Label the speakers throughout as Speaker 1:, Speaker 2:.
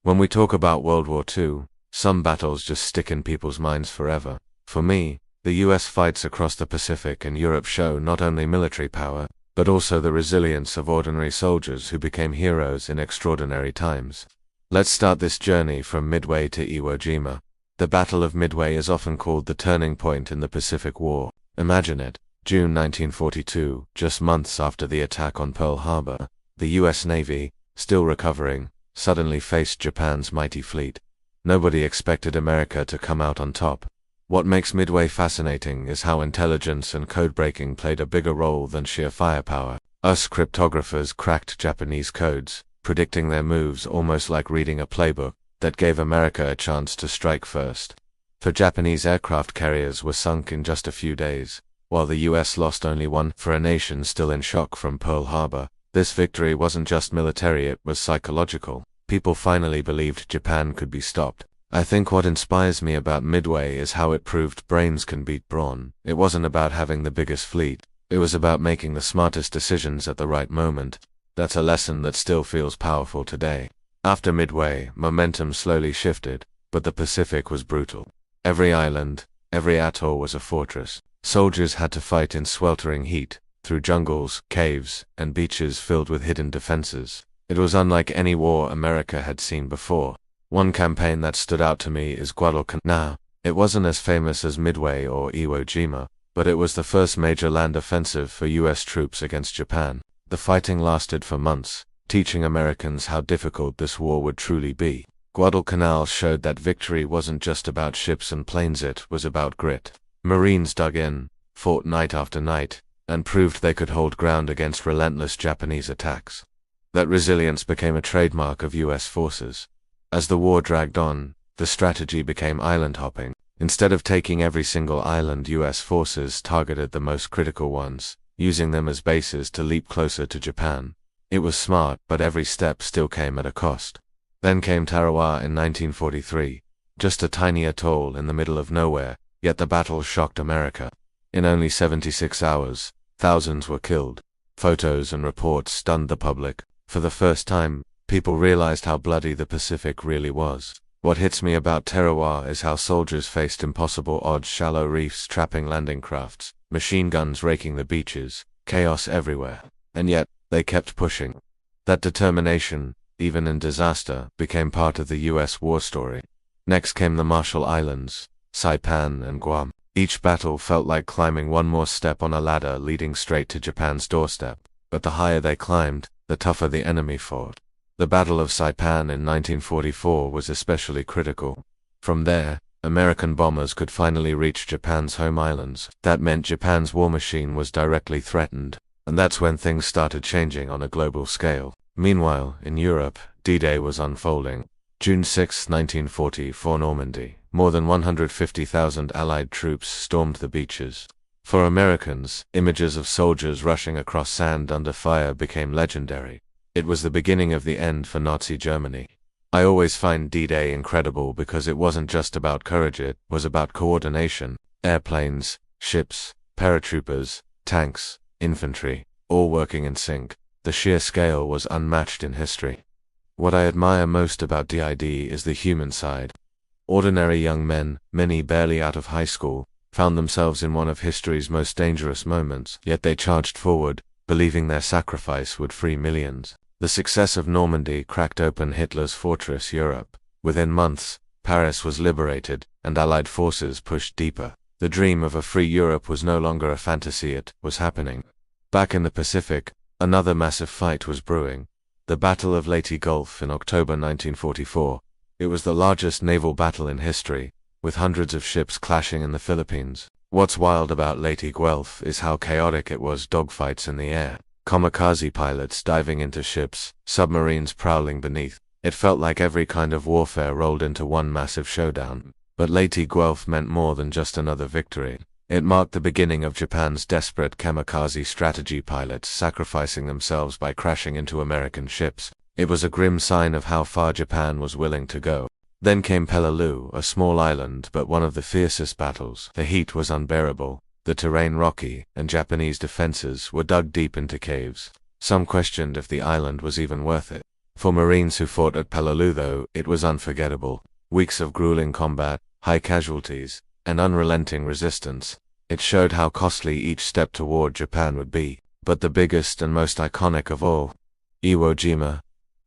Speaker 1: When we talk about World War II, some battles just stick in people's minds forever. For me, the US fights across the Pacific and Europe show not only military power, but also the resilience of ordinary soldiers who became heroes in extraordinary times. Let's start this journey from Midway to Iwo Jima. The Battle of Midway is often called the turning point in the Pacific War. Imagine it, June 1942, just months after the attack on Pearl Harbor, the US Navy, still recovering, suddenly faced Japan's mighty fleet. Nobody expected America to come out on top. What makes Midway fascinating is how intelligence and code-breaking played a bigger role than sheer firepower. Us cryptographers cracked Japanese codes, predicting their moves almost like reading a playbook, that gave America a chance to strike first. For Japanese aircraft carriers were sunk in just a few days, while the US lost only one. For a nation still in shock from Pearl Harbor, this victory wasn't just military, it was psychological. People finally believed Japan could be stopped. I think what inspires me about Midway is how it proved brains can beat brawn. It wasn't about having the biggest fleet, it was about making the smartest decisions at the right moment. That's a lesson that still feels powerful today. After Midway, momentum slowly shifted, but the Pacific was brutal. Every island, every atoll was a fortress. Soldiers had to fight in sweltering heat, through jungles, caves, and beaches filled with hidden defenses. It was unlike any war America had seen before. One campaign that stood out to me is Guadalcanal. It wasn't as famous as Midway or Iwo Jima, but it was the first major land offensive for US troops against Japan. The fighting lasted for months, teaching Americans how difficult this war would truly be. Guadalcanal showed that victory wasn't just about ships and planes, it was about grit. Marines dug in, fought night after night, and proved they could hold ground against relentless Japanese attacks. That resilience became a trademark of US forces. As the war dragged on, the strategy became island hopping. Instead of taking every single island, US forces targeted the most critical ones, using them as bases to leap closer to Japan. It was smart, but every step still came at a cost. Then came Tarawa in 1943, just a tiny atoll in the middle of nowhere, yet the battle shocked America. In only 76 hours, thousands were killed. Photos and reports stunned the public. For the first time, people realized how bloody the Pacific really was. What hits me about Tarawa is how soldiers faced impossible odds: shallow reefs trapping landing crafts, machine guns raking the beaches, chaos everywhere. And yet, they kept pushing. That determination, even in disaster, became part of the US war story. Next came the Marshall Islands, Saipan and Guam. Each battle felt like climbing one more step on a ladder leading straight to Japan's doorstep. But the higher they climbed, the tougher the enemy fought. The Battle of Saipan in 1944 was especially critical. From there, American bombers could finally reach Japan's home islands. That meant Japan's war machine was directly threatened. And that's when things started changing on a global scale. Meanwhile, in Europe, D-Day was unfolding. June 6, 1944, Normandy. More than 150,000 Allied troops stormed the beaches. For Americans, images of soldiers rushing across sand under fire became legendary. It was the beginning of the end for Nazi Germany. I always find D-Day incredible because it wasn't just about courage, it was about coordination. Airplanes, ships, paratroopers, tanks, infantry, all working in sync. The sheer scale was unmatched in history. What I admire most about DID is the human side. Ordinary young men, many barely out of high school, found themselves in one of history's most dangerous moments, yet they charged forward, believing their sacrifice would free millions. The success of Normandy cracked open Hitler's fortress Europe. Within months, Paris was liberated, and Allied forces pushed deeper. The dream of a free Europe was no longer a fantasy, it was happening. Back in the Pacific, another massive fight was brewing. The Battle of Leyte Gulf in October 1944. It was the largest naval battle in history, with hundreds of ships clashing in the Philippines. What's wild about Leyte Gulf is how chaotic it was: dogfights in the air, kamikaze pilots diving into ships, submarines prowling beneath. It felt like every kind of warfare rolled into one massive showdown. But Leyte Gulf meant more than just another victory. It marked the beginning of Japan's desperate kamikaze strategy: pilots sacrificing themselves by crashing into American ships. It was a grim sign of how far Japan was willing to go. Then came Peleliu, a small island but one of the fiercest battles. The heat was unbearable, the terrain rocky, and Japanese defenses were dug deep into caves. Some questioned if the island was even worth it. For Marines who fought at Peleliu, though, it was unforgettable. Weeks of grueling combat, high casualties, and unrelenting resistance. It showed how costly each step toward Japan would be. But the biggest and most iconic of all, Iwo Jima.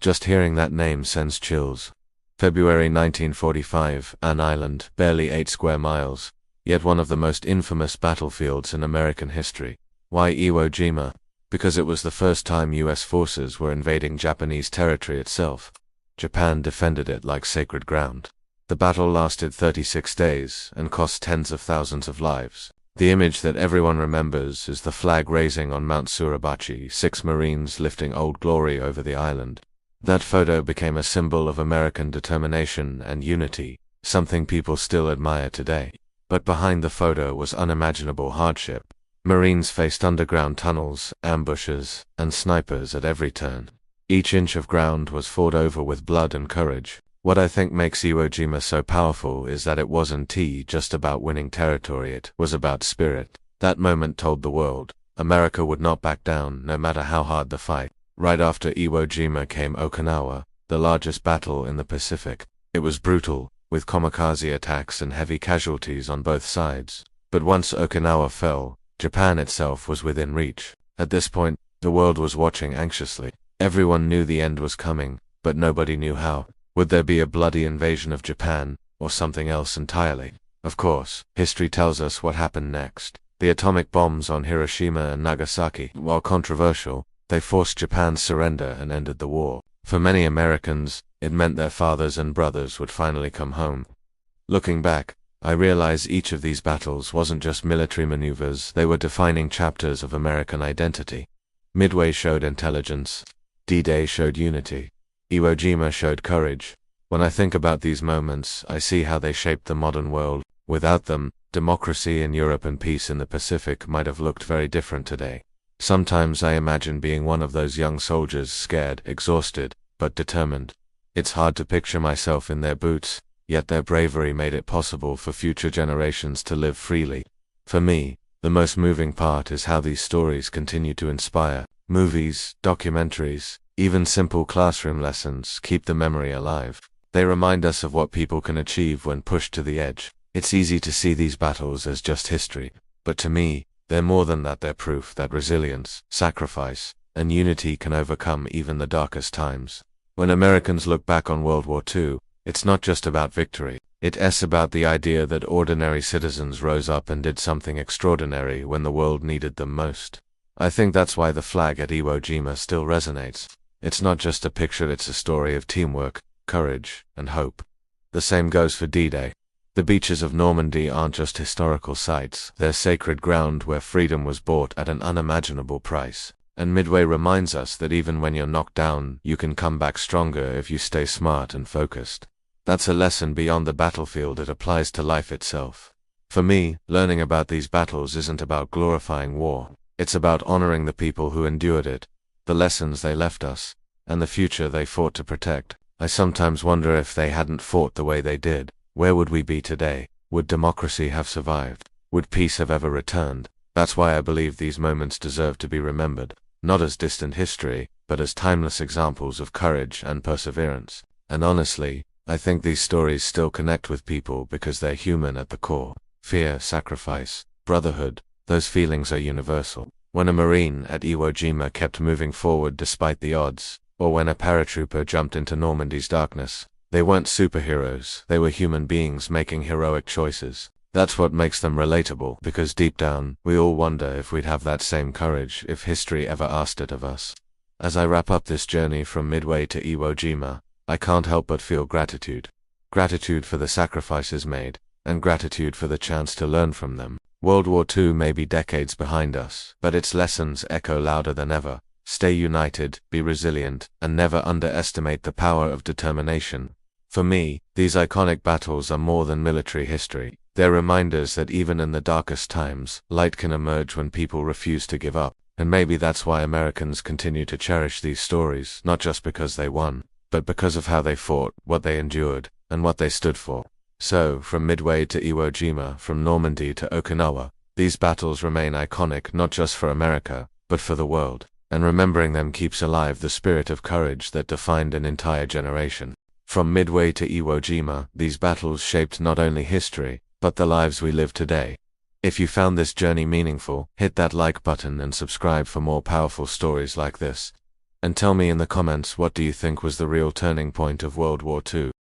Speaker 1: Just hearing that name sends chills. February 1945, an island, barely 8 square miles, yet one of the most infamous battlefields in American history. Why Iwo Jima? Because it was the first time US forces were invading Japanese territory itself. Japan defended it like sacred ground. The battle lasted 36 days and cost tens of thousands of lives. The image that everyone remembers is the flag raising on Mount Suribachi, 6 Marines lifting Old Glory over the island. That photo became a symbol of American determination and unity, something people still admire today. But behind the photo was unimaginable hardship. Marines faced underground tunnels, ambushes, and snipers at every turn. Each inch of ground was fought over with blood and courage. What I think makes Iwo Jima so powerful is that it wasn't just about winning territory, it was about spirit. That moment told the world, America would not back down, no matter how hard the fight. Right after Iwo Jima came Okinawa, the largest battle in the Pacific. It was brutal, with kamikaze attacks and heavy casualties on both sides. But once Okinawa fell, Japan itself was within reach. At this point, the world was watching anxiously. Everyone knew the end was coming, but nobody knew how. Would there be a bloody invasion of Japan, or something else entirely? Of course, history tells us what happened next. The atomic bombs on Hiroshima and Nagasaki, while controversial, they forced Japan's surrender and ended the war. For many Americans, it meant their fathers and brothers would finally come home. Looking back, I realize each of these battles wasn't just military maneuvers, they were defining chapters of American identity. Midway showed intelligence. D-Day showed unity. Iwo Jima showed courage. When I think about these moments, I see how they shaped the modern world. Without them, democracy in Europe and peace in the Pacific might have looked very different today. Sometimes I imagine being one of those young soldiers, scared, exhausted, but determined. It's hard to picture myself in their boots, yet their bravery made it possible for future generations to live freely. For me, the most moving part is how these stories continue to inspire. Movies, documentaries, even simple classroom lessons keep the memory alive. They remind us of what people can achieve when pushed to the edge. It's easy to see these battles as just history, but to me, they're more than that. They're proof that resilience, sacrifice, and unity can overcome even the darkest times. When Americans look back on World War II, it's not just about victory. It's about the idea that ordinary citizens rose up and did something extraordinary when the world needed them most. I think that's why the flag at Iwo Jima still resonates. It's not just a picture, it's a story of teamwork, courage, and hope. The same goes for D-Day. The beaches of Normandy aren't just historical sites, they're sacred ground where freedom was bought at an unimaginable price. And Midway reminds us that even when you're knocked down, you can come back stronger if you stay smart and focused. That's a lesson beyond the battlefield, it applies to life itself. For me, learning about these battles isn't about glorifying war. It's about honoring the people who endured it, the lessons they left us, and the future they fought to protect. I sometimes wonder if they hadn't fought the way they did, where would we be today? Would democracy have survived? Would peace have ever returned? That's why I believe these moments deserve to be remembered, not as distant history, but as timeless examples of courage and perseverance. And honestly, I think these stories still connect with people because they're human at the core. Fear, sacrifice, brotherhood, those feelings are universal. When a Marine at Iwo Jima kept moving forward despite the odds, or when a paratrooper jumped into Normandy's darkness, they weren't superheroes, they were human beings making heroic choices. That's what makes them relatable, because deep down, we all wonder if we'd have that same courage if history ever asked it of us. As I wrap up this journey from Midway to Iwo Jima, I can't help but feel gratitude. Gratitude for the sacrifices made, and gratitude for the chance to learn from them. World War II may be decades behind us, but its lessons echo louder than ever. Stay united, be resilient, and never underestimate the power of determination. For me, these iconic battles are more than military history. They're reminders that even in the darkest times, light can emerge when people refuse to give up. And maybe that's why Americans continue to cherish these stories, not just because they won, but because of how they fought, what they endured, and what they stood for. So, from Midway to Iwo Jima, from Normandy to Okinawa, these battles remain iconic not just for America, but for the world. and remembering them keeps alive the spirit of courage that defined an entire generation. From Midway to Iwo Jima, these battles shaped not only history, but the lives we live today. If you found this journey meaningful, hit that like button and subscribe for more powerful stories like this. And tell me in the comments, what do you think was the real turning point of World War II?